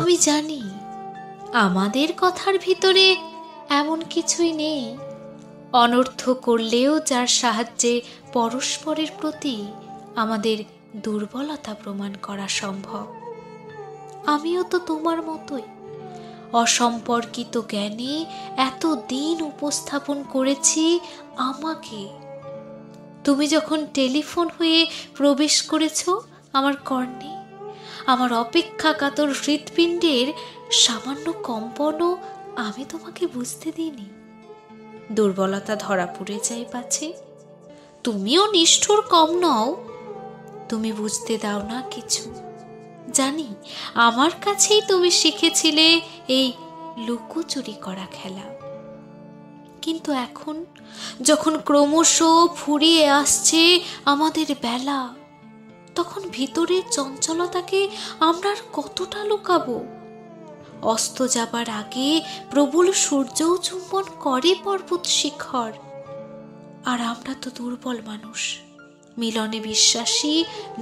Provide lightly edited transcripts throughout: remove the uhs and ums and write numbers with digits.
আমি জানি আমাদের কথার ভিতরে এমন কিছুই নেই, অনর্থ করলেও যার সাহায্যে পরস্পরের প্রতি আমাদের দুর্বলতা প্রমাণ করা সম্ভব। আমিও তো তোমার মতোই অসম্পর্কিত জ্ঞানে এতদিন উপস্থাপন করেছি আমাকে। তুমি যখন টেলিফোন হয়ে প্রবেশ করেছ আমার কর্ণে, আমার অপেক্ষা কাতর হৃৎপিণ্ডের সামান্য কম্পনও আমি তোমাকে বুঝতে দিইনি। দুর্বলতা ধরা পড়ে যায় পাছে, তুমিও নিষ্ঠুর কম নও, তুমি বুঝতে দাও না কিছু। জানি আমার কাছেই তুমি শিখেছিলে এই লুকোচুরি করা খেলা। কিন্তু এখন যখন ক্রমশ ফুরিয়ে আসছে আমাদের বেলা, তখন ভিতরের চঞ্চলতাকে আমরা আর কতটা লুকাবো? অস্ত যাবার আগে প্রবল সূর্যও চুম্বন করে পর্বত শিখর। আর আমরা তো দুর্বল মানুষ, মিলনে বিশ্বাসী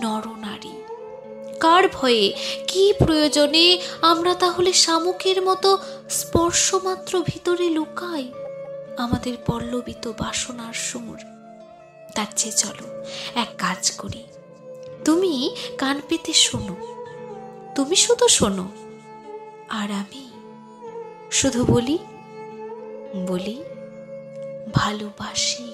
নরনারী। কার ভয়ে, কি প্রয়োজনে আমরা তাহলে শামুকের মতো স্পর্শমাত্র ভিতরে লুকাই আমাদের পল্লবিত বাসনার সুর? তার চেয়ে চলো এক কাজ করি, তুমি কান পেতে শোনো, তুমি শুধু শোনো, আর আমি শুধু বলি ভালোবাসি।